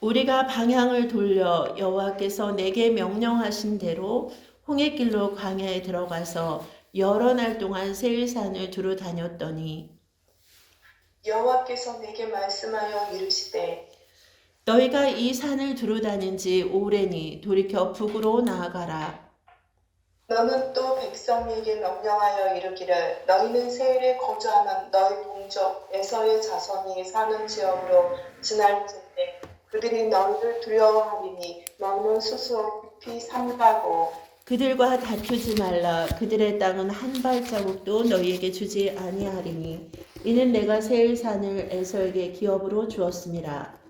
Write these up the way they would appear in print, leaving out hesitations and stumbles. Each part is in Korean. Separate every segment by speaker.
Speaker 1: 우리가 방향을 돌려 여호와께서 내게 명령하신 대로 홍해길로 광야에 들어가서 여러 날 동안 세일산을 두루 다녔더니
Speaker 2: 여호와께서 내게 말씀하여 이르시되
Speaker 1: 너희가 이 산을 두루 다닌 지 오래니 돌이켜 북으로 나아가라.
Speaker 2: 너는 또 백성에게 명령하여 이르기를 너희는 세일에 거주하는 너희 동족 에서의 자손이 사는 지역으로 지날진대 그들이 너희를 두려워하리니 너희는 스스로 깊이 삼가고
Speaker 1: 그들과 다투지 말라. 그들의 땅은 한 발자국도 너희에게 주지 아니하리니 이는 내가 세일산을 에서에게 기업으로 주었음이라.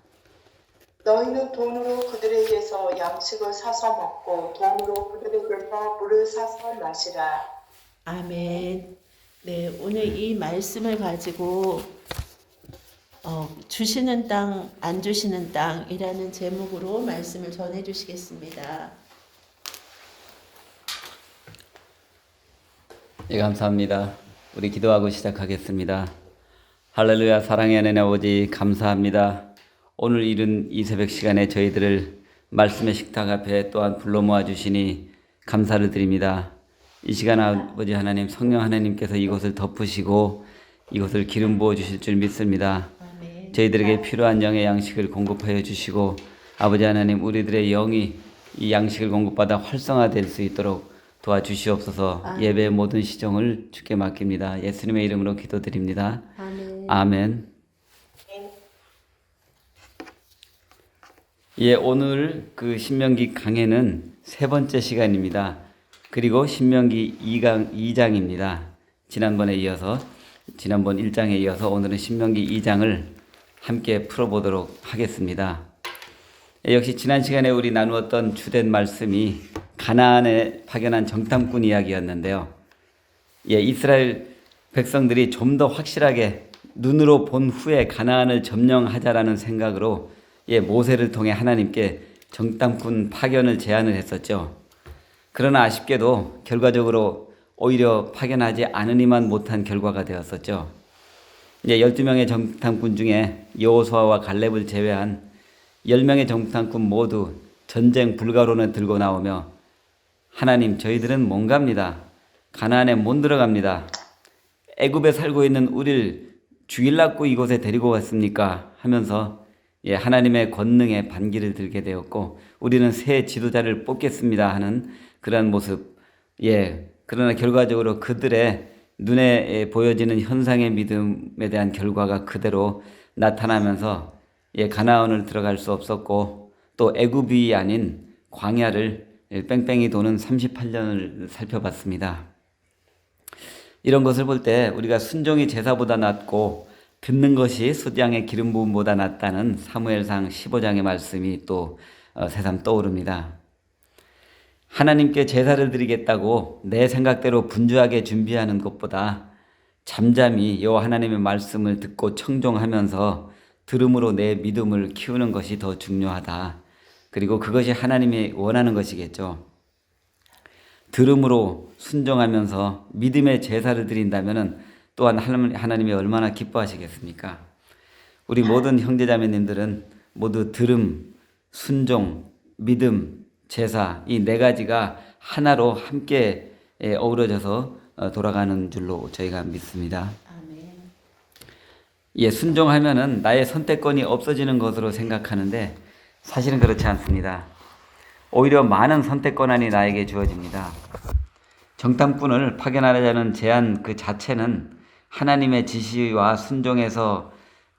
Speaker 2: 너희는 돈으로 그들에게서 양식을 사서 먹고 돈으로 그들에게서 물을 사서 마시라.
Speaker 1: 아멘. 네, 오늘 이 말씀을 가지고 주시는 땅, 안 주시는 땅이라는 제목으로 말씀을 전해 주시겠습니다.
Speaker 3: 예, 감사합니다. 우리 기도하고 시작하겠습니다. 할렐루야. 사랑의 하나님 아버지 감사합니다. 오늘 이른 이 새벽 시간에 저희들을 말씀의 식탁 앞에 또한 불러 모아 주시니 감사를 드립니다. 이 시간 아버지 하나님 성령 하나님께서 이곳을 덮으시고 이곳을 기름 부어 주실 줄 믿습니다.
Speaker 1: 아멘.
Speaker 3: 저희들에게 필요한 영의 양식을 공급하여 주시고 아버지 하나님 우리들의 영이 이 양식을 공급받아 활성화될 수 있도록 도와주시옵소서. 예배의 모든 시정을 주께 맡깁니다. 예수님의 이름으로 기도드립니다.
Speaker 1: 아멘.
Speaker 3: 아멘. 예, 오늘 그 신명기 강해는 세 번째 시간입니다. 그리고 신명기 2장입니다. 지난번 1장에 이어서 오늘은 신명기 2장을 함께 풀어보도록 하겠습니다. 예, 역시 지난 시간에 우리 나누었던 주된 말씀이 가나안에 파견한 정탐꾼 이야기였는데요. 예, 이스라엘 백성들이 좀 더 확실하게 눈으로 본 후에 가나안을 점령하자라는 생각으로 모세를 통해 하나님께 정탐꾼 파견을 제안을 했었죠. 그러나 아쉽게도 결과적으로 오히려 파견하지 않으니만 못한 결과가 되었었죠. 12명의 정탐꾼 중에 여호수아와 갈렙을 제외한 10명의 정탐꾼 모두 전쟁 불가론을 들고 나오며 하나님 저희들은 못 갑니다. 가나안에 못 들어갑니다. 애굽에 살고 있는 우리를 죽일라고 이곳에 데리고 왔습니까? 하면서 하나님의 권능에 반기를 들게 되었고 우리는 새 지도자를 뽑겠습니다 하는 그러한 모습. 그러나 결과적으로 그들의 눈에 보여지는 현상의 믿음에 대한 결과가 그대로 나타나면서 가나안을 들어갈 수 없었고 또 애굽이 아닌 광야를 뺑뺑이 도는 38년을 살펴봤습니다. 이런 것을 볼 때 우리가 순종이 제사보다 낫고 듣는 것이 숫양의 기름 부음보다 낫다는 사무엘상 15장의 말씀이 또 새삼 떠오릅니다. 하나님께 제사를 드리겠다고 내 생각대로 분주하게 준비하는 것보다 잠잠히 여호와 하나님의 말씀을 듣고 청종하면서 들음으로 내 믿음을 키우는 것이 더 중요하다. 그리고 그것이 하나님이 원하는 것이겠죠. 들음으로 순종하면서 믿음의 제사를 드린다면 또한 하나님이 얼마나 기뻐하시겠습니까? 우리 모든 형제자매님들은 모두 들음, 순종, 믿음, 제사 이 네 가지가 하나로 함께 어우러져서 돌아가는 줄로 저희가 믿습니다.
Speaker 1: 아멘.
Speaker 3: 순종하면은 나의 선택권이 없어지는 것으로 생각하는데 사실은 그렇지 않습니다. 오히려 많은 선택권이 나에게 주어집니다. 정탐꾼을 파견하자는 제안 그 자체는 하나님의 지시와 순종에서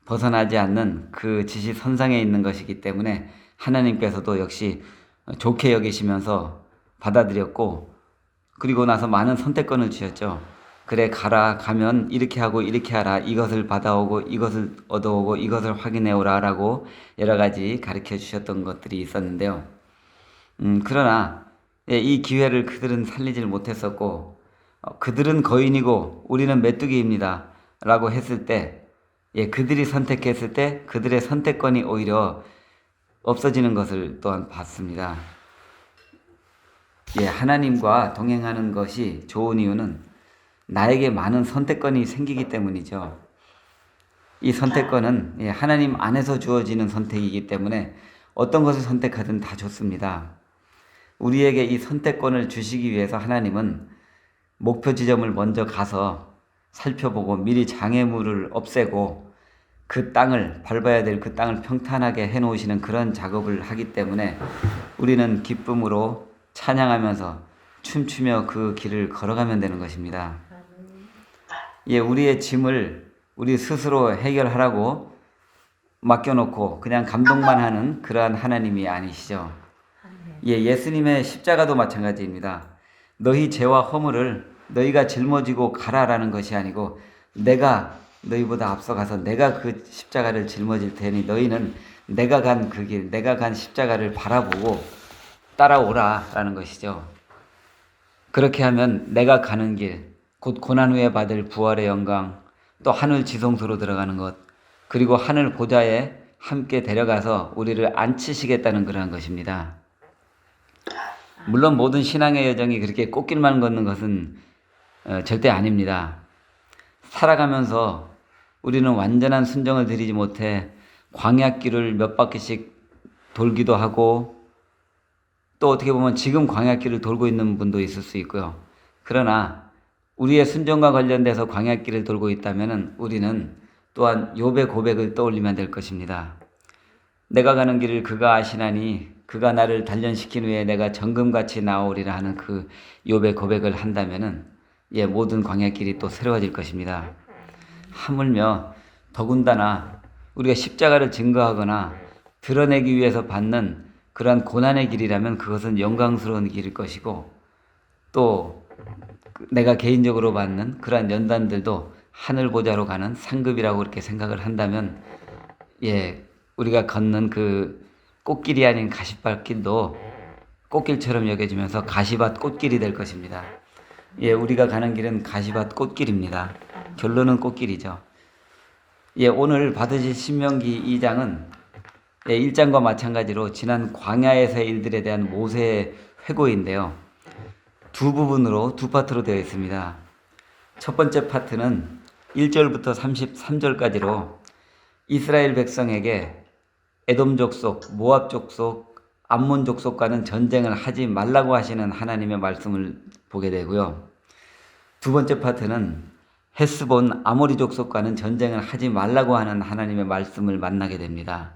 Speaker 3: 벗어나지 않는 그 지시 선상에 있는 것이기 때문에 하나님께서도 역시 좋게 여기시면서 받아들였고 그리고 나서 많은 선택권을 주셨죠. 그래 가라 가면 이렇게 하고 이렇게 하라 이것을 받아오고 이것을 얻어오고 이것을 확인해오라 라고 여러 가지 가르쳐 주셨던 것들이 있었는데요. 그러나 이 기회를 그들은 살리질 못했었고 그들은 거인이고 우리는 메뚜기입니다 라고 했을 때 그들이 선택했을 때 그들의 선택권이 오히려 없어지는 것을 또한 봤습니다. 하나님과 동행하는 것이 좋은 이유는 나에게 많은 선택권이 생기기 때문이죠. 이 선택권은 하나님 안에서 주어지는 선택이기 때문에 어떤 것을 선택하든 다 좋습니다. 우리에게 이 선택권을 주시기 위해서 하나님은 목표 지점을 먼저 가서 살펴보고 미리 장애물을 없애고 그 땅을 밟아야 될 그 땅을 평탄하게 해놓으시는 그런 작업을 하기 때문에 우리는 기쁨으로 찬양하면서 춤추며 그 길을 걸어가면 되는 것입니다. 예, 우리의 짐을 우리 스스로 해결하라고 맡겨놓고 그냥 감동만 하는 그러한 하나님이 아니시죠. 예, 예수님의 십자가도 마찬가지입니다. 너희 죄와 허물을 너희가 짊어지고 가라라는 것이 아니고 내가 너희보다 앞서가서 내가 그 십자가를 짊어질 테니 너희는 내가 간 그 길, 내가 간 십자가를 바라보고 따라오라라는 것이죠. 그렇게 하면 내가 가는 길, 곧 고난 후에 받을 부활의 영광, 또 하늘 지성소로 들어가는 것, 그리고 하늘 보좌에 함께 데려가서 우리를 앉히시겠다는 그러한 것입니다. 물론 모든 신앙의 여정이 그렇게 꽃길만 걷는 것은 절대 아닙니다. 살아가면서 우리는 완전한 순종을 드리지 못해 광야길을 몇 바퀴씩 돌기도 하고 또 어떻게 보면 지금 광야길을 돌고 있는 분도 있을 수 있고요. 그러나 우리의 순종과 관련돼서 광야길을 돌고 있다면 우리는 또한 욥의 고백을 떠올리면 될 것입니다. 내가 가는 길을 그가 아시나니 그가 나를 단련시킨 후에 내가 정금같이 나오리라 하는 그 욥의 고백을 한다면은 모든 광야길이 또 새로워질 것입니다. 하물며 더군다나 우리가 십자가를 증거하거나 드러내기 위해서 받는 그러한 고난의 길이라면 그것은 영광스러운 길일 것이고 또 내가 개인적으로 받는 그러한 연단들도 하늘 보좌로 가는 상급이라고 그렇게 생각을 한다면 우리가 걷는 그 꽃길이 아닌 가시밭길도 꽃길처럼 여겨지면서 가시밭 꽃길이 될 것입니다. 우리가 가는 길은 가시밭 꽃길입니다. 결론은 꽃길이죠. 오늘 받으실 신명기 2장은 1장과 마찬가지로 지난 광야에서의 일들에 대한 모세의 회고인데요. 두 부분으로 두 파트로 되어 있습니다. 첫 번째 파트는 1절부터 33절까지로 이스라엘 백성에게 에돔 족속, 모압 족속, 암몬 족속과는 전쟁을 하지 말라고 하시는 하나님의 말씀을 보게 되고요. 두 번째 파트는 헤스본 아모리 족속과는 전쟁을 하지 말라고 하는 하나님의 말씀을 만나게 됩니다.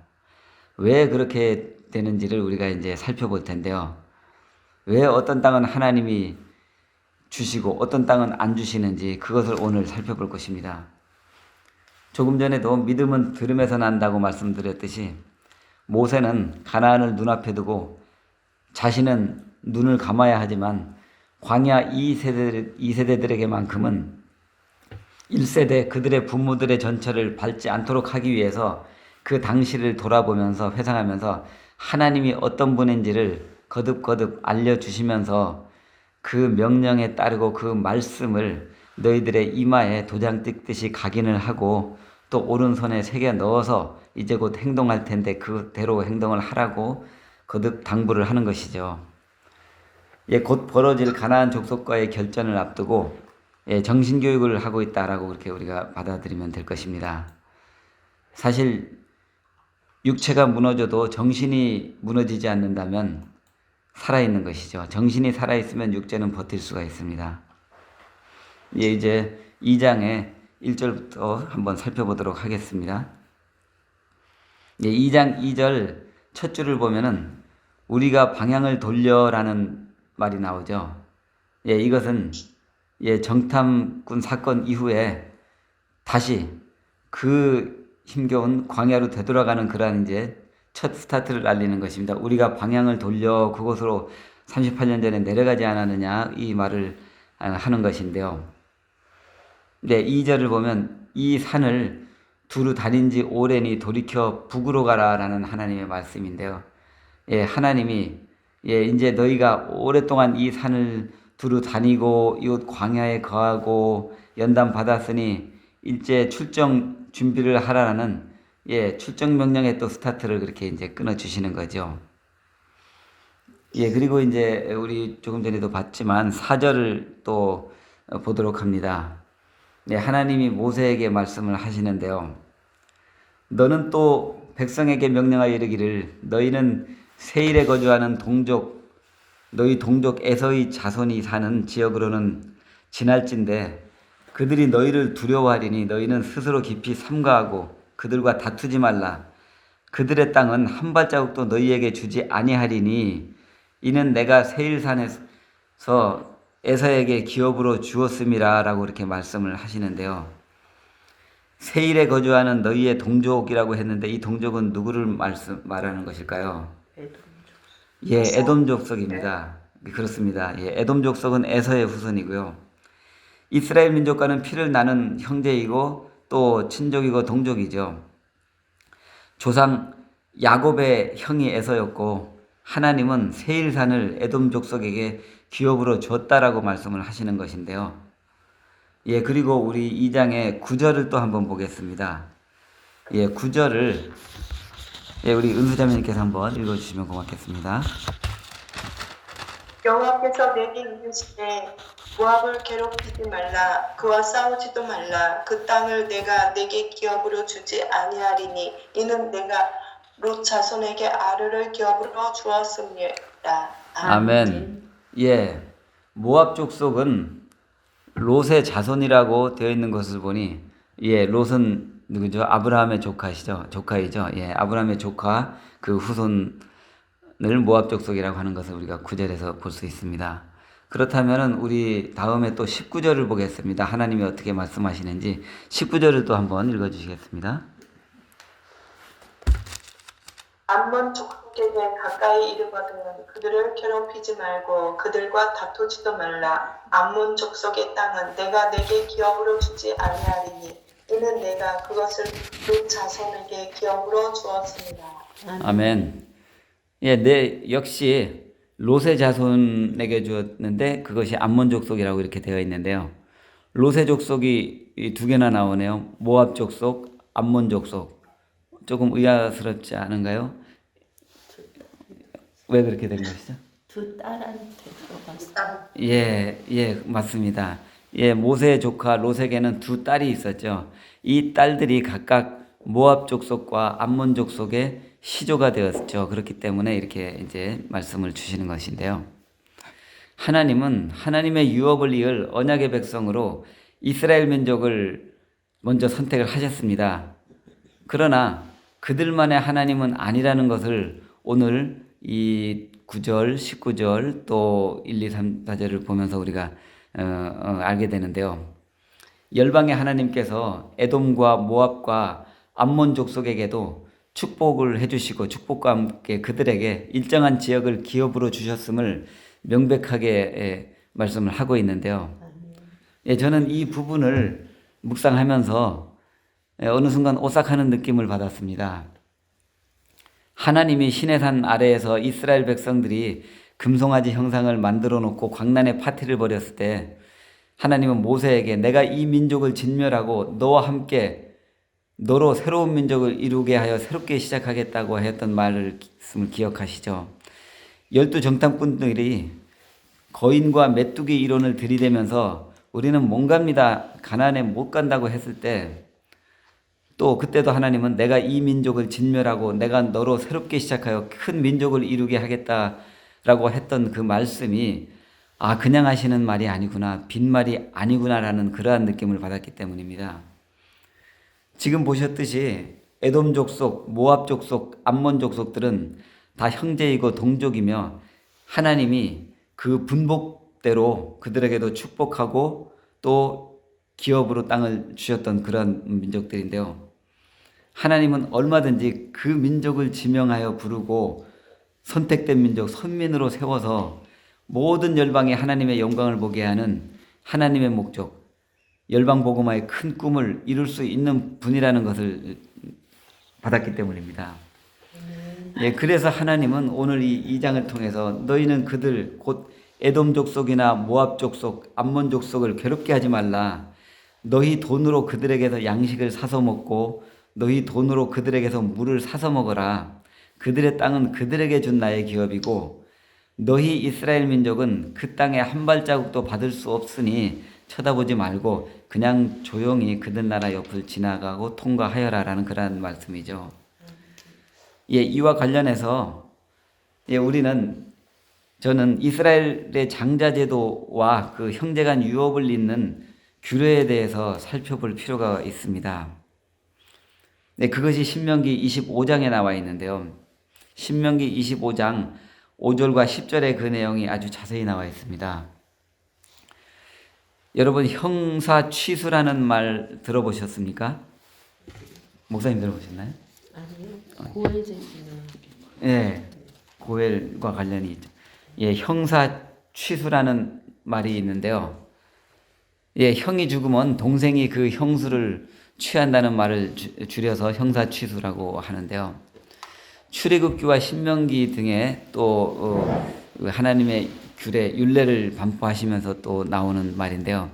Speaker 3: 왜 그렇게 되는지를 우리가 이제 살펴볼 텐데요. 왜 어떤 땅은 하나님이 주시고 어떤 땅은 안 주시는지 그것을 오늘 살펴볼 것입니다. 조금 전에도 믿음은 들음에서 난다고 말씀드렸듯이 모세는 가나안을 눈앞에 두고 자신은 눈을 감아야 하지만 광야 2세대들에게만큼은 1세대 그들의 부모들의 전철을 밟지 않도록 하기 위해서 그 당시를 돌아보면서 회상하면서 하나님이 어떤 분인지를 거듭거듭 알려주시면서 그 명령에 따르고 그 말씀을 너희들의 이마에 도장 찍듯이 각인을 하고 또 오른손에 새겨 넣어서 이제 곧 행동할 텐데 그대로 행동을 하라고 거듭 당부를 하는 것이죠. 곧 벌어질 가나안 족속과의 결전을 앞두고 정신교육을 하고 있다라고 그렇게 우리가 받아들이면 될 것입니다. 사실 육체가 무너져도 정신이 무너지지 않는다면 살아있는 것이죠. 정신이 살아있으면 육체는 버틸 수가 있습니다. 이제 2장의 1절부터 한번 살펴보도록 하겠습니다. 2장 2절 첫 줄을 보면은 우리가 방향을 돌려라는 말이 나오죠. 이것은 정탐꾼 사건 이후에 다시 그 힘겨운 광야로 되돌아가는 그러한 이제 첫 스타트를 알리는 것입니다. 우리가 방향을 돌려 그곳으로 38년 전에 내려가지 않았느냐 이 말을 하는 것인데요. 2절을 보면 이 산을 두루 다닌 지 오래니 돌이켜 북으로 가라라는 하나님의 말씀인데요. 하나님이 이제 너희가 오랫동안 이 산을 두루 다니고 이곳 광야에 거하고 연단 받았으니 일제 출정 준비를 하라는 출정 명령의 또 스타트를 그렇게 이제 끊어 주시는 거죠. 그리고 이제 우리 조금 전에도 봤지만 4절을 또 보도록 합니다. 하나님이 모세에게 말씀을 하시는데요. 너는 또 백성에게 명령하여 이르기를 너희는 세일에 거주하는 너희 동족 에서의 자손이 사는 지역으로는 지날진대 그들이 너희를 두려워하리니 너희는 스스로 깊이 삼가하고 그들과 다투지 말라. 그들의 땅은 한 발자국도 너희에게 주지 아니하리니 이는 내가 세일산에서 에서에게 기업으로 주었음이라 라고 이렇게 말씀을 하시는데요. 세일에 거주하는 너희의 동족이라고 했는데 이 동족은 누구를 말하는 것일까요? 예, 에돔 족속입니다. 그렇습니다. 예, 에돔 족속은 에서의 후손이고요. 이스라엘 민족과는 피를 나눈 형제이고 또 친족이고 동족이죠. 조상 야곱의 형이 에서였고 하나님은 세일산을 에돔 족속에게 기업으로 줬다라고 말씀을 하시는 것인데요. 예, 그리고 우리 2장의 9절을 또 한번 보겠습니다. 예, 9절을 우리 은수자매님께서 한번 읽어주시면 고맙겠습니다.
Speaker 2: 여호와께서 내게 이르시되 모압을 괴롭히지 말라 그와 싸우지도 말라 그 땅을 내가 내게 기업으로 주지 아니하리니 이는 내가 롯 자손에게 아르를 기업으로 주었습니다.
Speaker 3: 아멘. 예, 모압 족속은 롯의 자손이라고 되어 있는 것을 보니 예, 롯은 누구죠? 아브라함의 조카이죠. 예, 아브라함의 조카 그 후손을 모압 족속이라고 하는 것을 우리가 9절에서 볼 수 있습니다. 그렇다면은 우리 다음에 또 19절을 보겠습니다. 하나님이 어떻게 말씀하시는지 19절을 또 한번 읽어 주시겠습니다.
Speaker 2: 암몬 족속에게 가까이 이르거든 그들을 괴롭히지 말고 그들과 다투지도 말라 암몬 족속의 땅은 내가 내게 기업으로 주지 아니하리니 이는 내가 그것을 롯 자손에게 기업으로 주었습니다.
Speaker 3: 아멘. 예, 역시 롯의 자손에게 주었는데 그것이 암몬 족속이라고 이렇게 되어 있는데요. 롯의 족속이 두 개나 나오네요. 모압 족속, 암몬 족속. 조금 의아스럽지 않은가요? 왜 그렇게 된 것이죠?
Speaker 1: 두 딸한테 들어갔어.
Speaker 3: 예, 맞습니다. 예, 모세의 조카 롯에게는 두 딸이 있었죠. 이 딸들이 각각 모압 족속과 암몬 족속의 시조가 되었죠. 그렇기 때문에 이렇게 이제 말씀을 주시는 것인데요. 하나님은 하나님의 유업을 이을 언약의 백성으로 이스라엘 민족을 먼저 선택을 하셨습니다. 그러나 그들만의 하나님은 아니라는 것을 오늘 이 9절, 19절 또 1, 2, 3, 4절을 보면서 우리가 알게 되는데요. 열방의 하나님께서 에돔과 모압과 암몬 족속에게도 축복을 해주시고 축복과 함께 그들에게 일정한 지역을 기업으로 주셨음을 명백하게 말씀을 하고 있는데요. 예, 저는 이 부분을 묵상하면서 어느 순간 오싹하는 느낌을 받았습니다. 하나님이 시내산 아래에서 이스라엘 백성들이 금송아지 형상을 만들어 놓고 광란의 파티를 벌였을 때 하나님은 모세에게 내가 이 민족을 진멸하고 너와 함께 너로 새로운 민족을 이루게 하여 새롭게 시작하겠다고 했던 말을 기억하시죠? 12 정탐꾼들이 거인과 메뚜기 이론을 들이대면서 우리는 못 갑니다. 가나안에 못 간다고 했을 때 또 그때도 하나님은 내가 이 민족을 진멸하고 내가 너로 새롭게 시작하여 큰 민족을 이루게 하겠다라고 했던 그 말씀이 그냥 하시는 말이 아니구나, 빈말이 아니구나라는 그러한 느낌을 받았기 때문입니다. 지금 보셨듯이 에돔 족속, 모압 족속, 암몬 족속들은 다 형제이고 동족이며 하나님이 그 분복대로 그들에게도 축복하고 또 기업으로 땅을 주셨던 그런 민족들인데요. 하나님은 얼마든지 그 민족을 지명하여 부르고 선택된 민족, 선민으로 세워서 모든 열방에 하나님의 영광을 보게 하는 하나님의 목적, 열방 복음화의 큰 꿈을 이룰 수 있는 분이라는 것을 받았기 때문입니다. 예, 그래서 하나님은 오늘 이 2장을 통해서 너희는 그들 곧 에돔 족속이나 모압 족속, 암몬 족속을 괴롭게 하지 말라. 너희 돈으로 그들에게서 양식을 사서 먹고 너희 돈으로 그들에게서 물을 사서 먹어라. 그들의 땅은 그들에게 준 나의 기업이고 너희 이스라엘 민족은 그 땅에 한 발자국도 받을 수 없으니 쳐다보지 말고 그냥 조용히 그들 나라 옆을 지나가고 통과하여라 라는 그러한 말씀이죠. 이와 관련해서 저는 이스라엘의 장자제도와 그 형제간 유업을 잇는 규례에 대해서 살펴볼 필요가 있습니다. 그것이 신명기 25장에 나와 있는데요. 신명기 25장 5절과 10절의 그 내용이 아주 자세히 나와 있습니다. 여러분, 형사취수라는 말 들어보셨습니까? 목사님 들어보셨나요?
Speaker 1: 아니요. 고해제지는
Speaker 3: 예, 고엘과 관련이 있죠. 형사취수라는 말이 있는데요. 형이 죽으면 동생이 그 형수를 취한다는 말을 줄여서 형사취수라고 하는데요. 출애굽기와 신명기 등에 또 하나님의 규례, 율례를 반포하시면서 또 나오는 말인데요.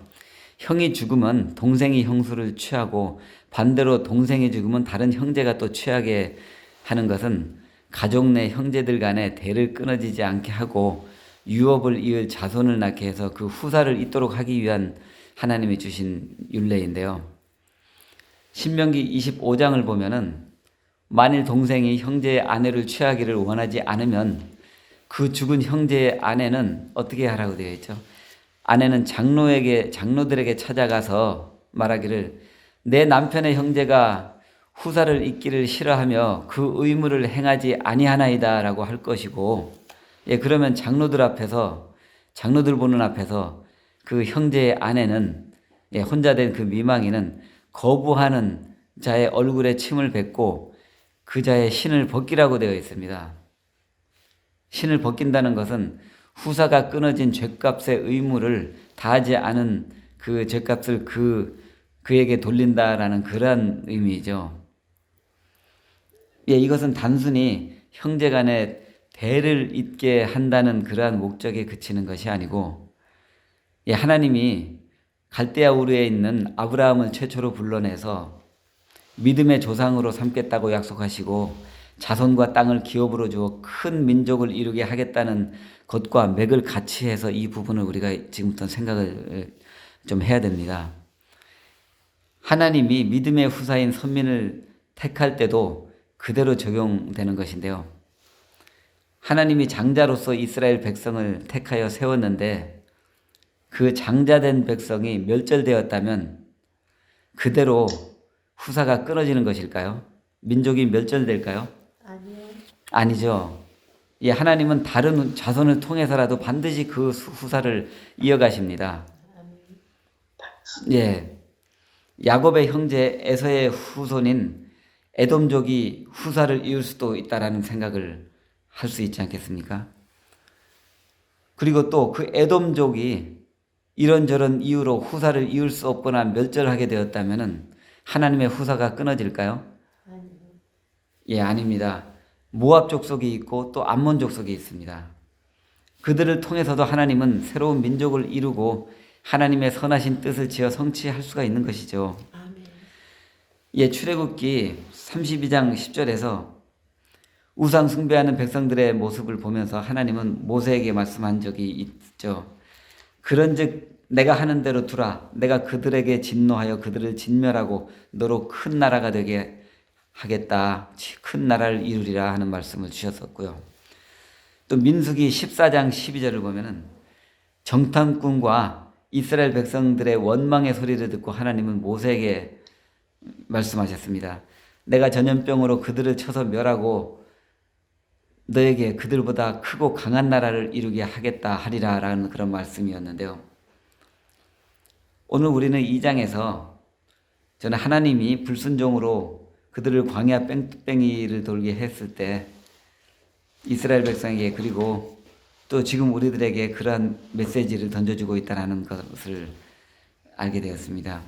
Speaker 3: 형이 죽으면 동생이 형수를 취하고 반대로 동생이 죽으면 다른 형제가 또 취하게 하는 것은 가족 내 형제들 간에 대를 끊어지지 않게 하고 유업을 이을 자손을 낳게 해서 그 후사를 잇도록 하기 위한 하나님이 주신 율례인데요. 신명기 25장을 보면은 만일 동생이 형제의 아내를 취하기를 원하지 않으면 그 죽은 형제의 아내는 어떻게 하라고 되어 있죠? 아내는 장로들에게 찾아가서 말하기를 내 남편의 형제가 후사를 잇기를 싫어하며 그 의무를 행하지 아니하나이다 라고 할 것이고, 그러면 장로들 보는 앞에서 그 형제의 아내는, 혼자 된 그 미망이는 거부하는 자의 얼굴에 침을 뱉고 그 자의 신을 벗기라고 되어 있습니다. 신을 벗긴다는 것은 후사가 끊어진 죗값의 의무를 다하지 않은 그 죗값을 그에게 돌린다라는 그러한 의미죠. 이것은 단순히 형제간에 대를 잇게 한다는 그러한 목적에 그치는 것이 아니고, 하나님이 갈대아 우르에 있는 아브라함을 최초로 불러내서 믿음의 조상으로 삼겠다고 약속하시고 자손과 땅을 기업으로 주어 큰 민족을 이루게 하겠다는 것과 맥을 같이 해서 이 부분을 우리가 지금부터 생각을 좀 해야 됩니다. 하나님이 믿음의 후사인 선민을 택할 때도 그대로 적용되는 것인데요. 하나님이 장자로서 이스라엘 백성을 택하여 세웠는데 그 장자된 백성이 멸절되었다면 그대로 후사가 끊어지는 것일까요? 민족이 멸절될까요?
Speaker 1: 아니요.
Speaker 3: 아니죠. 하나님은 다른 자손을 통해서라도 반드시 그 후사를 이어가십니다. 야곱의 형제 에서의 후손인 에돔족이 후사를 이을 수도 있다라는 생각을 할 수 있지 않겠습니까? 그리고 또 그 에돔족이 이런저런 이유로 후사를 이을 수 없거나 멸절하게 되었다면 하나님의 후사가 끊어질까요?
Speaker 1: 아니요.
Speaker 3: 아닙니다. 모압 족속이 있고 또 암몬 족속이 있습니다. 그들을 통해서도 하나님은 새로운 민족을 이루고 하나님의 선하신 뜻을 지어 성취할 수가 있는 것이죠.
Speaker 1: 아멘.
Speaker 3: 출애굽기 32장 10절에서 우상 숭배하는 백성들의 모습을 보면서 하나님은 모세에게 말씀한 적이 있죠. 그런즉 내가 하는 대로 두라. 내가 그들에게 진노하여 그들을 진멸하고 너로 큰 나라가 되게 하겠다. 큰 나라를 이루리라 하는 말씀을 주셨었고요. 또 민수기 14장 12절을 보면은 정탐꾼과 이스라엘 백성들의 원망의 소리를 듣고 하나님은 모세에게 말씀하셨습니다. 내가 전염병으로 그들을 쳐서 멸하고 너에게 그들보다 크고 강한 나라를 이루게 하겠다 하리라 라는 그런 말씀이었는데요. 오늘 우리는 이 장에서 저는 하나님이 불순종으로 그들을 광야 뺑뺑이를 돌게 했을 때 이스라엘 백성에게 그리고 또 지금 우리들에게 그러한 메시지를 던져주고 있다는 것을 알게 되었습니다.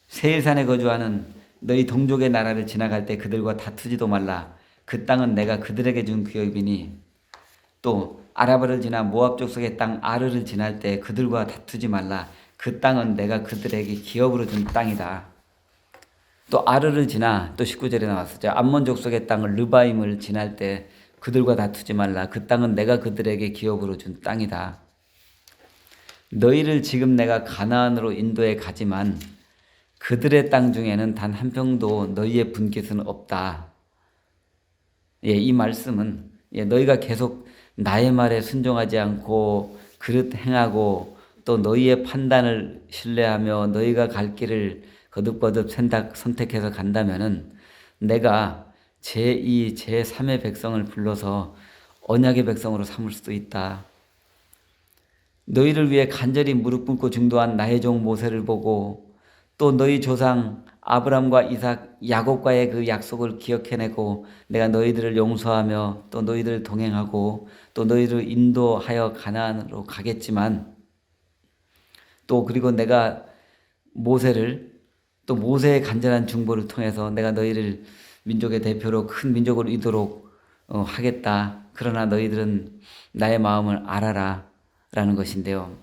Speaker 3: 세일산에 거주하는 너희 동족의 나라를 지나갈 때 그들과 다투지도 말라. 그 땅은 내가 그들에게 준 기업이니 또 아라바를 지나 모압 족속의 땅 아르를 지날 때 그들과 다투지 말라. 그 땅은 내가 그들에게 기업으로 준 땅이다. 또 아르를 지나 또 19절에 나왔었죠. 암몬 족속의 땅을 르바임을 지날 때 그들과 다투지 말라. 그 땅은 내가 그들에게 기업으로 준 땅이다. 너희를 지금 내가 가나안으로 인도해 가지만 그들의 땅 중에는 단 한 평도 너희의 분깃은 없다. 이 말씀은 너희가 계속 나의 말에 순종하지 않고 그릇 행하고 또 너희의 판단을 신뢰하며 너희가 갈 길을 거듭거듭 선택해서 간다면은 내가 제2, 제3의 백성을 불러서 언약의 백성으로 삼을 수도 있다. 너희를 위해 간절히 무릎 꿇고 중도한 나의 종 모세를 보고 또 너희 조상 아브람과 이삭, 야곱과의 그 약속을 기억해내고 내가 너희들을 용서하며 또 너희들을 동행하고 또 너희를 인도하여 가나안으로 가겠지만 또 그리고 내가 모세를 또 모세의 간절한 중보를 통해서 내가 너희를 민족의 대표로 큰 민족으로 이도록 하겠다. 그러나 너희들은 나의 마음을 알아라 라는 것인데요.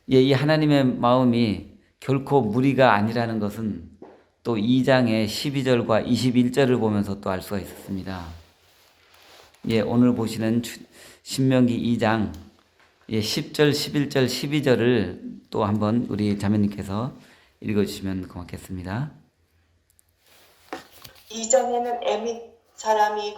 Speaker 3: 이 하나님의 마음이 결코 무리가 아니라는 것은 또 2장의 12절과 21절을 보면서 또 알 수가 있었습니다. 오늘 보시는 신명기 2장 10절, 11절, 12절을 또 한번 우리 자매님께서 읽어주시면 고맙겠습니다.
Speaker 2: 이전에는 에밋 사람이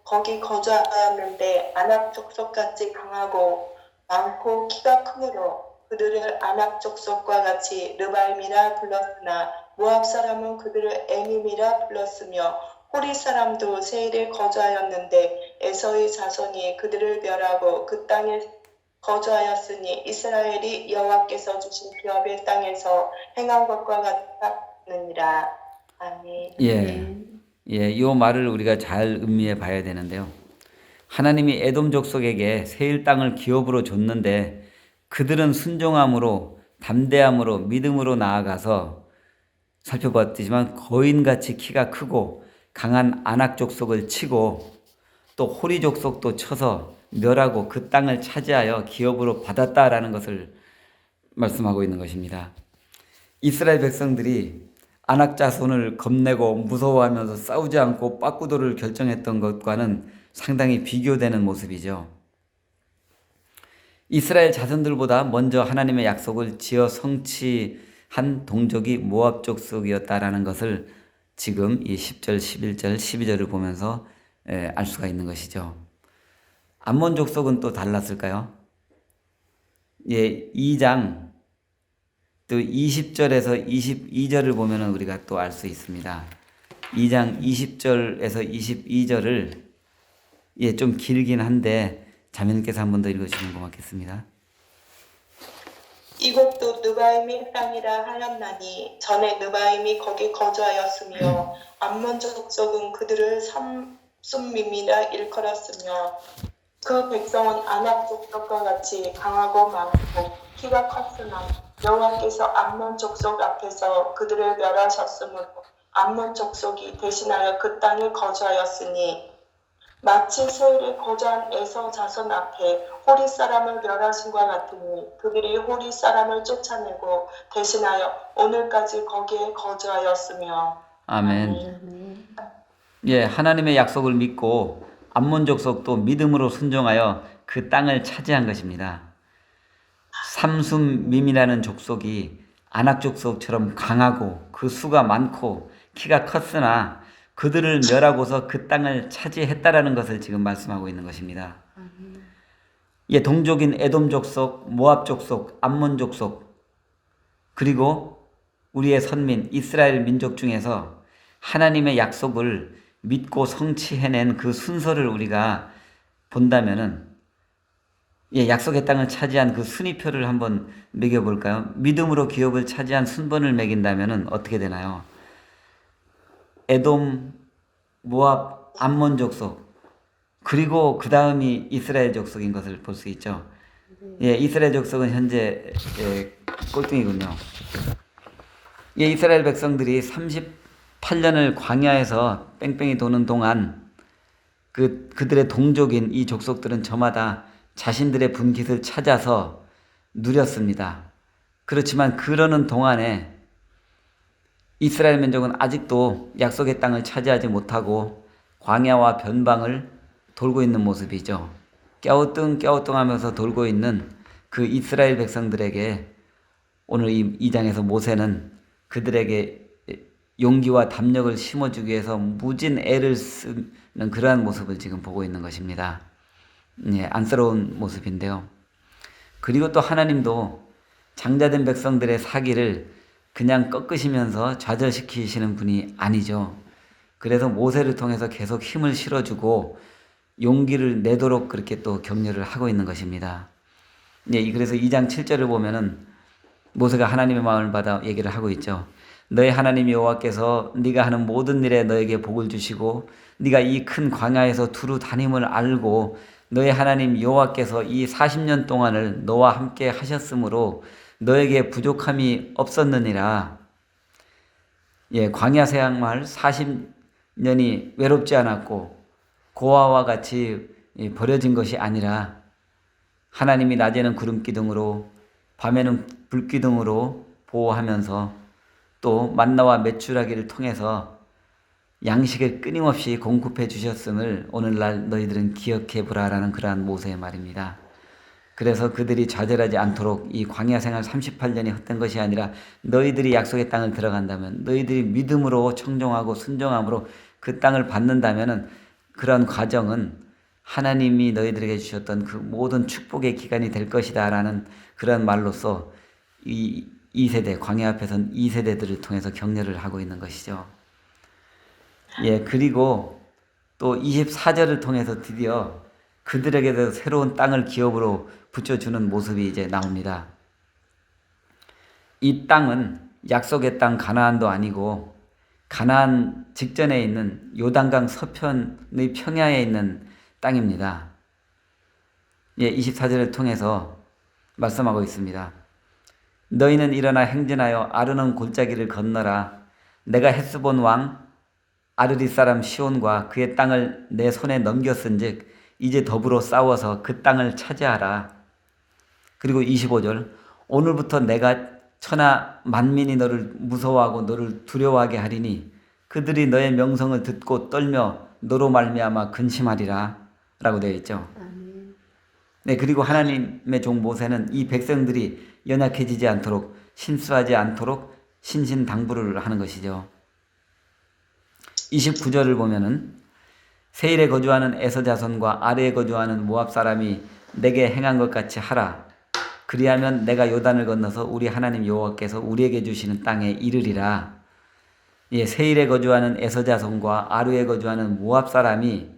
Speaker 2: 거기 거주하였는데 아낙 족속같이 강하고 많고 키가 크므로 그들을 아낙 족속과 같이 르발미라 불렀으나 모압 사람은 그들을 에밈이라 불렀으며 호리 사람도 세일에 거주하였는데 에서의 자손이 그들을 멸하고 그 땅에 거주하였으니 이스라엘이 여호와께서 주신 기업의 땅에서 행한 것과 같느니라. 아멘.
Speaker 3: 이 말을 우리가 잘 음미해 봐야 되는데요. 하나님이 에돔 족속에게 세일 땅을 기업으로 줬는데 그들은 순종함으로 담대함으로 믿음으로 나아가서 살펴봤지만 거인같이 키가 크고 강한 아낙 족속을 치고 또 호리 족속도 쳐서 멸하고 그 땅을 차지하여 기업으로 받았다라는 것을 말씀하고 있는 것입니다. 이스라엘 백성들이 아낙 자손을 겁내고 무서워하면서 싸우지 않고 빠꾸도를 결정했던 것과는 상당히 비교되는 모습이죠. 이스라엘 자손들보다 먼저 하나님의 약속을 지어 성취한 동족이 모압 족속이었다라는 것을 지금 이 10절, 11절, 12절을 보면서 알 수가 있는 것이죠. 암몬 족속은 또 달랐을까요? 2장 또 20절에서 22절을 보면 우리가 또 알 수 있습니다. 2장 20절에서 22절을 좀 길긴 한데 자매님께서 한 번 더 읽어주시면 고맙겠습니다.
Speaker 2: 이곳도 느바임의 땅이라 하였나니 전에 느바임이 거기 거주하였으며 암몬 족속은 그들을 삼순밈이라 일컬었으며 그 백성은 아낙 족속과 같이 강하고 많고 키가 컸으나 여호와께서 암몬 족속 앞에서 그들을 멸하셨으므로 암몬 족속이 대신하여 그 땅에 거주하였으니 마치 세일에 거주한 에서 자손 앞에 호리 사람을 멸하신과 같으니 그들이 호리 사람을 쫓아내고 대신하여 오늘까지 거기에 거주하였으며.
Speaker 3: 아멘. 하나님의 약속을 믿고 암몬 족속도 믿음으로 순종하여 그 땅을 차지한 것입니다. 삼순밈이라는 족속이 아낙 족속처럼 강하고 그 수가 많고 키가 컸으나 그들을 멸하고서 그 땅을 차지했다라는 것을 지금 말씀하고 있는 것입니다. 동족인 에돔 족속, 모압 족속, 암몬 족속 그리고 우리의 선민 이스라엘 민족 중에서 하나님의 약속을 믿고 성취해낸 그 순서를 우리가 본다면은 약속의 땅을 차지한 그 순위표를 한번 매겨볼까요? 믿음으로 기업을 차지한 순번을 매긴다면 어떻게 되나요? 에돔, 모압, 암몬 족속 그리고 그 다음이 이스라엘 족속인 것을 볼 수 있죠. 이스라엘 족속은 현재 꼴등이군요. 이스라엘 백성들이 38년을 광야에서 뺑뺑이 도는 동안 그들의 동족인 이 족속들은 저마다 자신들의 분깃을 찾아서 누렸습니다. 그렇지만 그러는 동안에 이스라엘 민족은 아직도 약속의 땅을 차지하지 못하고 광야와 변방을 돌고 있는 모습이죠. 깨우뚱깨우뚱하면서 돌고 있는 그 이스라엘 백성들에게 오늘 이 2장에서 모세는 그들에게 용기와 담력을 심어주기 위해서 무진 애를 그러한 모습을 지금 보고 있는 것입니다. 예, 안쓰러운 모습인데요. 그리고 또 하나님도 장자된 백성들의 사기를 그냥 꺾으시면서 좌절시키시는 분이 아니죠. 그래서 모세를 통해서 계속 힘을 실어주고 용기를 내도록 그렇게 또 격려를 하고 있는 것입니다. 예, 그래서 2장 7절을 보면은 모세가 하나님의 마음을 받아 얘기를 하고 있죠. 너의 하나님 여호와께서 네가 하는 모든 일에 너에게 복을 주시고 네가 이 큰 광야에서 두루 다님을 알고 너의 하나님 여호와께서 이 40년 동안을 너와 함께 하셨으므로 너에게 부족함이 없었느니라. 예, 광야 생활 40년이 외롭지 않았고 고아와 같이 버려진 것이 아니라 하나님이 낮에는 구름 기둥으로 밤에는 불 기둥으로 보호하면서 또 만나와 메추라기를 통해서 양식을 끊임없이 공급해 주셨음을 오늘날 너희들은 기억해 보라라는 그러한 모세의 말입니다. 그래서 그들이 좌절하지 않도록 이 광야 생활 38년이 헛된 것이 아니라 너희들이 약속의 땅을 들어간다면 너희들이 믿음으로 청종하고 순종함으로 그 땅을 받는다면 그런 과정은 하나님이 너희들에게 주셨던 그 모든 축복의 기간이 될 것이다 라는 그런 말로서 이 2세대, 광야 앞에선 2세대들을 통해서 격려를 하고 있는 것이죠. 예, 그리고 또 24절을 통해서 드디어 그들에게도 새로운 땅을 기업으로 붙여주는 모습이 이제 나옵니다. 이 땅은 약속의 땅 가나안도 아니고 가나안 직전에 있는 요단강 서편의 평야에 있는 땅입니다. 예, 24절을 통해서 말씀하고 있습니다. 너희는 일어나 행진하여 아르논 골짜기를 건너라. 내가 헷스본 왕 아르디 사람 시온과 그의 땅을 내 손에 넘겼은즉 이제 더불어 싸워서 그 땅을 차지하라. 그리고 25절 오늘부터 내가 천하 만민이 너를 무서워하고 너를 두려워하게 하리니 그들이 너의 명성을 듣고 떨며 너로 말미암아 근심하리라 라고 되어 있죠. 네, 그리고 하나님의 종 모세는 이 백성들이 연약해지지 않도록 신수하지 않도록 신신당부를 하는 것이죠. 29절을 보면은 세일에 거주하는 에서 자손과 아르에 거주하는 모압 사람이 내게 행한 것 같이 하라. 그리하면 내가 요단을 건너서 우리 하나님 여호와께서 우리에게 주시는 땅에 이르리라. 예, 세일에 거주하는 에서 자손과 아르에 거주하는 모압 사람이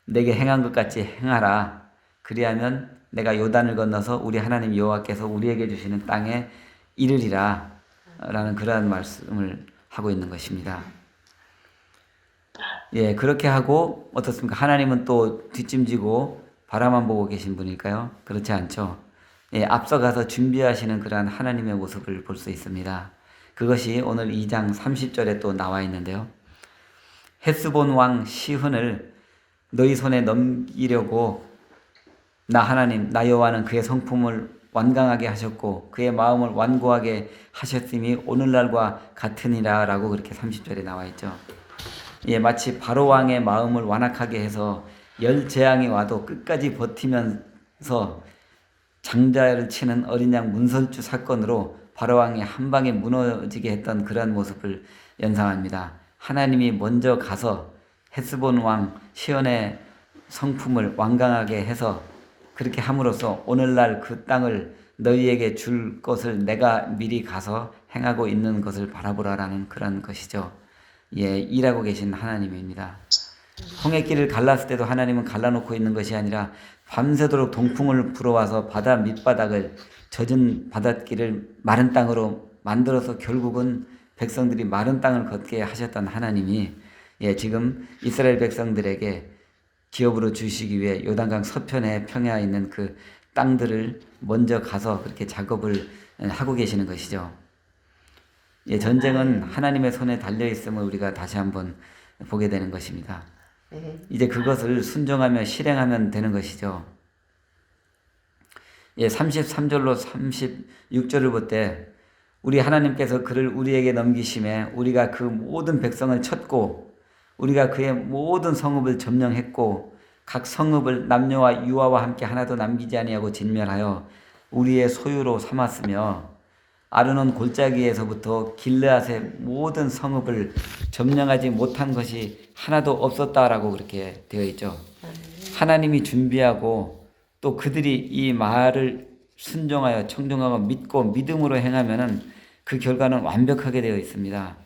Speaker 3: 내게 행한 것 같이 행하라. 그리하면 내가 요단을 건너서 우리 하나님 여호와께서 우리에게 주시는 땅에 이르리라 라는 그러한 말씀을 하고 있는 것입니다. 예, 그렇게 하고 어떻습니까? 하나님은 또 뒷짐지고 바라만 보고 계신 분일까요? 그렇지 않죠. 예, 앞서가서 준비하시는 그러한 하나님의 모습을 볼 수 있습니다. 그것이 오늘 2장 30절에 또 나와 있는데요. 헷스본 왕 시흔을 너희 손에 넘기려고 나 하나님 나 여호와는 그의 성품을 완강하게 하셨고 그의 마음을 완고하게 하셨음이 오늘날과 같으니라 라고 그렇게 30절에 나와 있죠. 예, 마치 바로 왕의 마음을 완악하게 해서 열 재앙이 와도 끝까지 버티면서 장자를 치는 어린 양 문설주 사건으로 바로 왕이 한 방에 무너지게 했던 그러한 모습을 연상합니다. 하나님이 먼저 가서 헷스본 왕 시온의 성품을 완강하게 해서 그렇게 함으로써 오늘날 그 땅을 너희에게 줄 것을 내가 미리 가서 행하고 있는 것을 바라보라라는 그런 것이죠. 예, 일하고 계신 하나님입니다. 홍해길을 갈랐을 때도 하나님은 갈라놓고 있는 것이 아니라 밤새도록 동풍을 불어와서 바다 밑바닥을 젖은 바닷길을 마른 땅으로 만들어서 결국은 백성들이 마른 땅을 걷게 하셨던 하나님이 예, 지금 이스라엘 백성들에게 기업으로 주시기 위해 요단강 서편에 평야에 있는 그 땅들을 먼저 가서 그렇게 작업을 하고 계시는 것이죠. 예, 전쟁은 하나님의 손에 달려 있음을 우리가 다시 한번 보게 되는 것입니다. 이제 그것을 순종하며 실행하면 되는 것이죠. 예, 33절로 36절을 볼 때 우리 하나님께서 그를 우리에게 넘기심에 우리가 그 모든 백성을 쳤고 우리가 그의 모든 성읍을 점령했고 각 성읍을 남녀와 유아와 함께 하나도 남기지 아니하고 진멸하여 우리의 소유로 삼았으며 아르논 골짜기에서부터 길르앗의 모든 성읍을 점령하지 못한 것이 하나도 없었다라고 그렇게 되어 있죠. 하나님이 준비하고 또 그들이 이 말을 순종하여 청종하고 믿고 믿음으로 행하면은 그 결과는 완벽하게 되어 있습니다.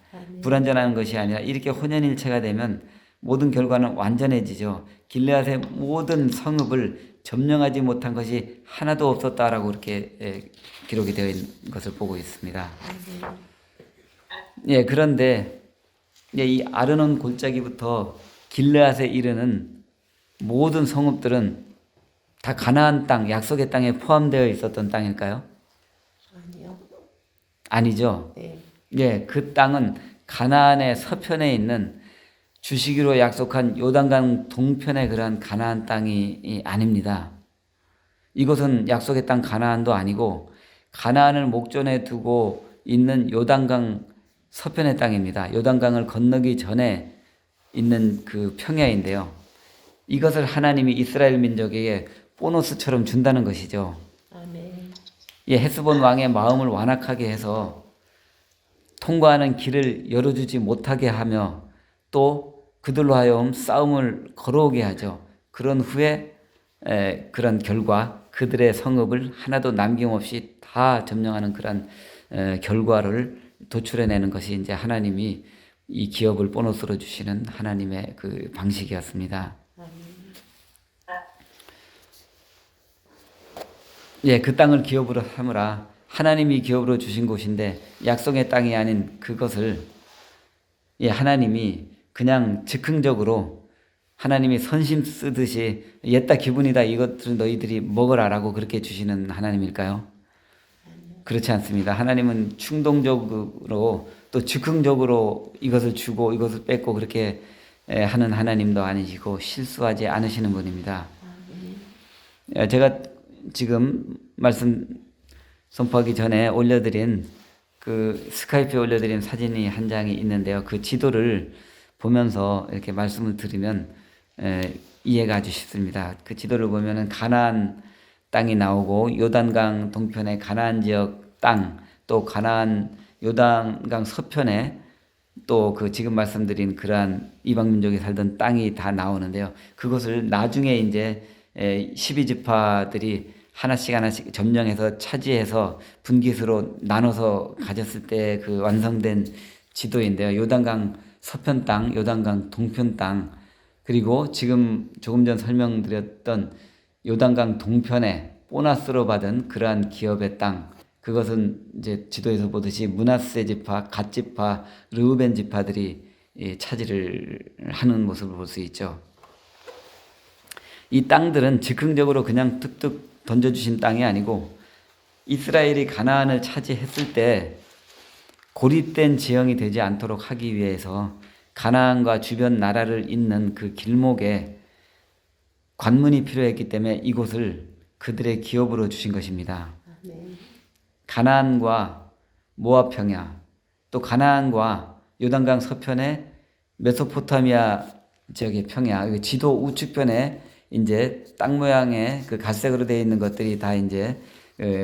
Speaker 3: 불완전한 것이 아니라 이렇게 혼연일체가 되면 모든 결과는 완전해지죠. 길르앗의 모든 성읍을 점령하지 못한 것이 하나도 없었다라고 이렇게 기록이 되어 있는 것을 보고 있습니다. 예, 그런데 이 아르논 골짜기부터 길르앗에 이르는 모든 성읍들은 다 가나안 땅, 약속의 땅에 포함되어 있었던 땅일까요?
Speaker 1: 아니요.
Speaker 3: 아니죠.
Speaker 1: 네.
Speaker 3: 예, 그 땅은 가나안의 서편에 있는 주시기로 약속한 요단강 동편의 그러한 가나안 땅이 아닙니다. 이것은 약속의 땅 가나안도 아니고 가나안을 목전에 두고 있는 요단강 서편의 땅입니다. 요단강을 건너기 전에 있는 그 평야인데요. 이것을 하나님이 이스라엘 민족에게 보너스처럼 준다는 것이죠.
Speaker 1: 아멘.
Speaker 3: 예, 헤스본 왕의 마음을 완악하게 해서 통과하는 길을 열어주지 못하게 하며 또 그들로 하여금 싸움을 걸어오게 하죠. 그런 후에 그런 결과 그들의 성읍을 하나도 남김없이 다 점령하는 그런 결과를 도출해내는 것이 이제 하나님이 이 기업을 보너스로 주시는 하나님의 그 방식이었습니다. 예, 그 땅을 기업으로 삼으라. 하나님이 기업으로 주신 곳인데 약속의 땅이 아닌 그것을 예, 하나님이 그냥 즉흥적으로 하나님이 선심 쓰듯이 옛다 기분이다 이것들을 너희들이 먹으라라고 그렇게 주시는 하나님일까요? 그렇지 않습니다. 하나님은 충동적으로 또 즉흥적으로 이것을 주고 이것을 뺏고 그렇게 하는 하나님도 아니시고 실수하지 않으시는 분입니다. 제가 지금 말씀 선포하기 전에 올려드린 그 스카이프에 올려드린 사진이 한 장이 있는데요. 그 지도를 보면서 이렇게 말씀을 드리면 이해가 아주 쉽습니다. 그 지도를 보면은 가나안 땅이 나오고 요단강 동편의 가나안 지역 땅, 또 가나안 요단강 서편에 또 그 지금 말씀드린 그러한 이방 민족이 살던 땅이 다 나오는데요. 그것을 나중에 이제 12지파들이 하나씩 점령해서 차지해서 분깃으로 나눠서 가졌을 때 그 완성된 지도인데요. 요단강 서편 땅, 요단강 동편 땅, 그리고 지금 조금 전 설명드렸던 요단강 동편에 보너스로 받은 그러한 기업의 땅, 그것은 이제 지도에서 보듯이 므낫세 지파, 갓 지파, 르우벤 지파들이 차지를 하는 모습을 볼 수 있죠. 이 땅들은 즉흥적으로 그냥 툭툭 던져주신 땅이 아니고 이스라엘이 가나안을 차지했을 때 고립된 지형이 되지 않도록 하기 위해서 가나안과 주변 나라를 잇는 그 길목에 관문이 필요했기 때문에 이곳을 그들의 기업으로 주신 것입니다. 가나안과 모압 평야, 또 가나안과 요단강 서편의 메소포타미아 지역의 평야, 지도 우측편에 이제 땅 모양의 그 갈색으로 되어 있는 것들이 다 이제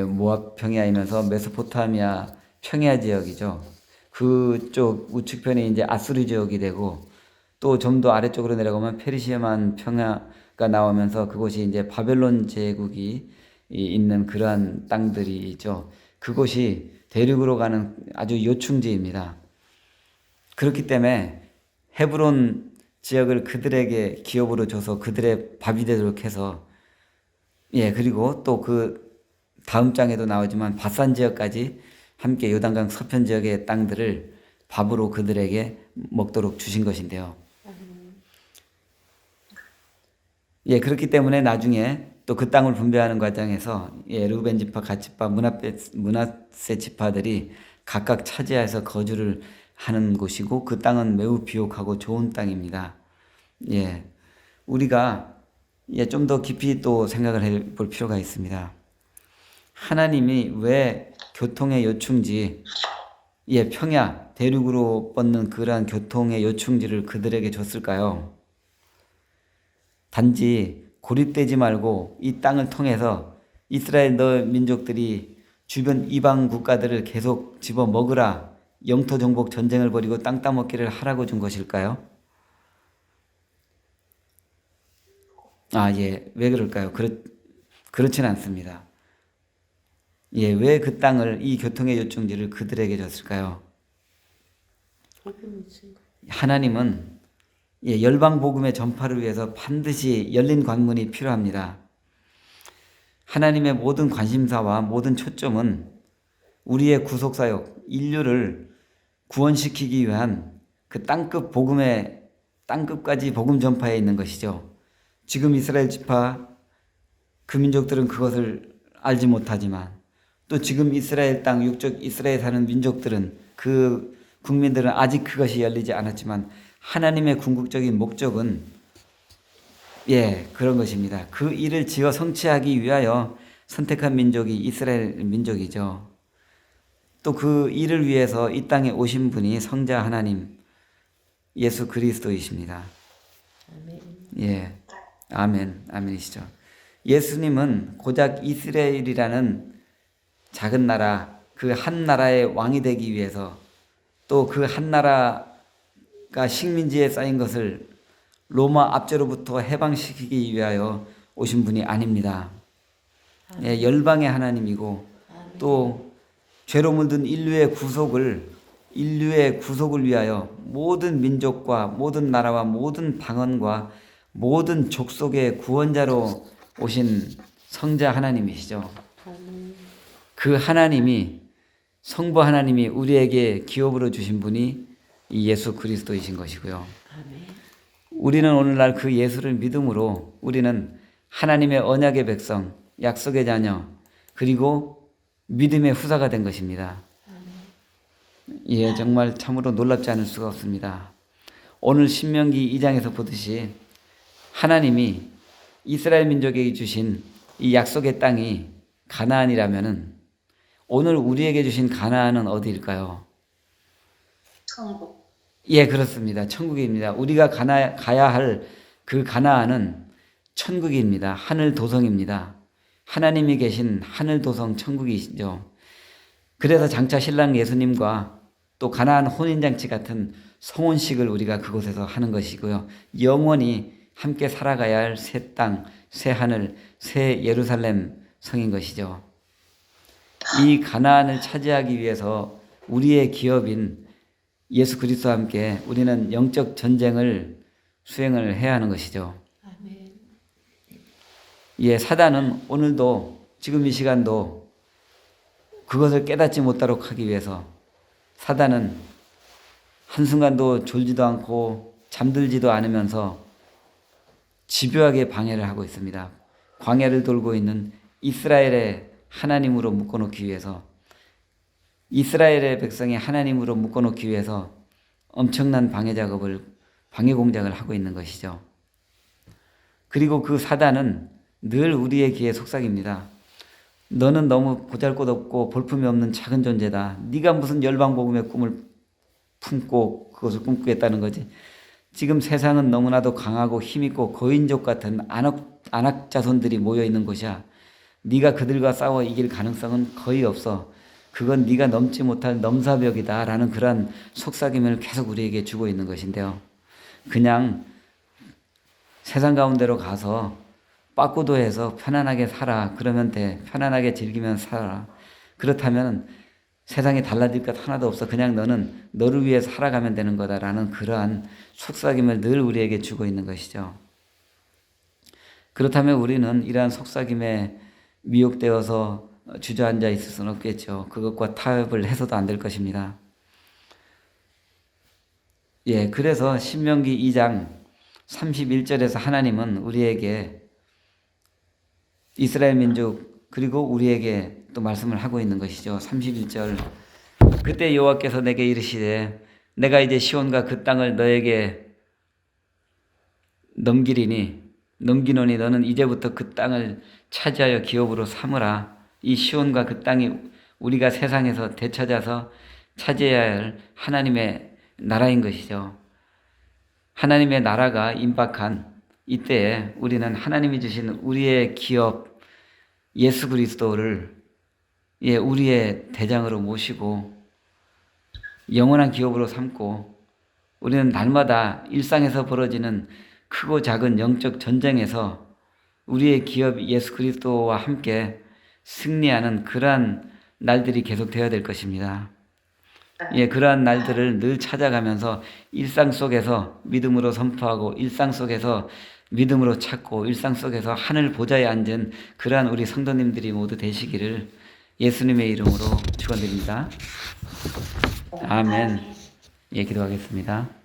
Speaker 3: 모압 평야이면서 메소포타미아 평야 지역이죠. 그쪽 우측편이 이제 아수르 지역이 되고 또 좀 더 아래쪽으로 내려가면 페르시아만 평야가 나오면서 그곳이 이제 바벨론 제국이 있는 그러한 땅들이죠. 그곳이 대륙으로 가는 아주 요충지입니다. 그렇기 때문에 헤브론 지역을 그들에게 기업으로 줘서 그들의 밥이 되도록 해서 예, 그리고 또 그 다음 장에도 나오지만 바산 지역까지 함께 요단강 서편 지역의 땅들을 밥으로 그들에게 먹도록 주신 것인데요. 예, 그렇기 때문에 나중에 또 그 땅을 분배하는 과정에서 예, 르우벤 지파, 갓 지파, 므낫세 지파들이 각각 차지해서 거주를 하는 곳이고 그 땅은 매우 비옥하고 좋은 땅입니다. 예, 우리가 좀 더 깊이 또 생각을 해볼 필요가 있습니다. 하나님이 왜 교통의 요충지, 평야, 대륙으로 뻗는 그러한 교통의 요충지를 그들에게 줬을까요? 단지 고립되지 말고 이 땅을 통해서 이스라엘 너 민족들이 주변 이방 국가들을 계속 집어먹으라, 영토 정복 전쟁을 벌이고 땅 따먹기를 하라고 준 것일까요? 예. 왜 그럴까요? 그렇진 않습니다. 예. 왜 그 땅을, 이 교통의 요충지를 그들에게 줬을까요? 하나님은 열방 복음의 전파를 위해서 반드시 열린 관문이 필요합니다. 하나님의 모든 관심사와 모든 초점은 우리의 구속사역, 인류를 구원시키기 위한 그 땅끝까지 복음 전파에 있는 것이죠. 지금 이스라엘 지파 그 민족들은 그것을 알지 못하지만, 또 지금 이스라엘 땅, 육적 이스라엘 사는 민족들은, 그 국민들은 아직 그것이 열리지 않았지만, 하나님의 궁극적인 목적은 그런 것입니다. 그 일을 지어 성취하기 위하여 선택한 민족이 이스라엘 민족이죠. 또 그 일을 위해서 이 땅에 오신 분이 성자 하나님 예수 그리스도이십니다. 아멘. 아멘이시죠. 예수님은 고작 이스라엘이라는 작은 나라, 그 한 나라의 왕이 되기 위해서, 또 그 한 나라가 식민지에 쌓인 것을 로마 압제로부터 해방시키기 위하여 오신 분이 아닙니다. 열방의 하나님이고, 또 죄로 물든 인류의 구속을 위하여 모든 민족과 모든 나라와 모든 방언과 모든 족속의 구원자로 오신 성자 하나님이시죠. 그 하나님이, 성부 하나님이 우리에게 기업으로 주신 분이 이 예수 그리스도이신 것이고요. 우리는 오늘날 그 예수를 믿음으로 우리는 하나님의 언약의 백성, 약속의 자녀, 그리고 믿음의 후사가 된 것입니다. 정말 참으로 놀랍지 않을 수가 없습니다. 오늘 신명기 2장에서 보듯이 하나님이 이스라엘 민족에게 주신 이 약속의 땅이 가나안이라면은, 오늘 우리에게 주신 가나안은 어디일까요?
Speaker 2: 천국.
Speaker 3: 그렇습니다. 천국입니다. 우리가 가야 할 그 가나안은 천국입니다. 하늘 도성입니다. 하나님이 계신 하늘 도성 천국이시죠. 그래서 장차 신랑 예수님과 또 가나안 혼인잔치 같은 성혼식을 우리가 그곳에서 하는 것이고요. 영원히 함께 살아가야 할 새 땅, 새 하늘, 새 예루살렘 성인 것이죠. 이 가나안을 차지하기 위해서 우리의 기업인 예수 그리스도와 함께 우리는 영적 전쟁을 수행을 해야 하는 것이죠. 사단은 오늘도, 지금 이 시간도 그것을 깨닫지 못하도록 하기 위해서 사단은 한순간도 졸지도 않고 잠들지도 않으면서 집요하게 방해를 하고 있습니다. 광야를 돌고 있는 이스라엘의 하나님으로 묶어놓기 위해서, 이스라엘의 백성이 하나님으로 묶어놓기 위해서 엄청난 방해 공작을 하고 있는 것이죠. 그리고 그 사단은 늘 우리의 귀에 속삭입니다. 너는 너무 보잘것없고 볼품이 없는 작은 존재다. 네가 무슨 열방복음의 꿈을 품고 그것을 꿈꾸겠다는 거지. 지금 세상은 너무나도 강하고 힘있고 거인족 같은 안악 자손들이 모여있는 곳이야. 네가 그들과 싸워 이길 가능성은 거의 없어. 그건 네가 넘지 못할 넘사벽이다 라는 그런 속삭임을 계속 우리에게 주고 있는 것인데요. 그냥 세상 가운데로 가서 빠꾸도해서 편안하게 살아. 그러면 돼. 편안하게 즐기면 살아. 그렇다면 세상에 달라질 것 하나도 없어. 그냥 너는 너를 위해 살아가면 되는 거다라는 그러한 속삭임을 늘 우리에게 주고 있는 것이죠. 그렇다면 우리는 이러한 속삭임에 미혹되어서 주저앉아 있을 수는 없겠죠. 그것과 타협을 해서도 안 될 것입니다. 그래서 신명기 2장 31절에서 하나님은 우리에게, 이스라엘 민족 그리고 우리에게 또 말씀을 하고 있는 것이죠. 31절, 그때 여호와께서 내게 이르시되 내가 이제 시온과 그 땅을 너에게 넘기노니 너는 이제부터 그 땅을 차지하여 기업으로 삼으라. 이 시온과 그 땅이 우리가 세상에서 되찾아서 차지해야 할 하나님의 나라인 것이죠. 하나님의 나라가 임박한 이때에 우리는 하나님이 주신 우리의 기업 예수 그리스도를 예, 우리의 대장으로 모시고 영원한 기업으로 삼고 우리는 날마다 일상에서 벌어지는 크고 작은 영적 전쟁에서 우리의 기업 예수 그리스도와 함께 승리하는 그러한 날들이 계속 되어야 될 것입니다. 예, 그러한 날들을 늘 찾아가면서 일상 속에서 믿음으로 선포하고 일상 속에서 믿음으로 찾고 일상 속에서 하늘 보좌에 앉은 그러한 우리 성도님들이 모두 되시기를 예수님의 이름으로 축원드립니다. 아멘. 예, 기도하겠습니다.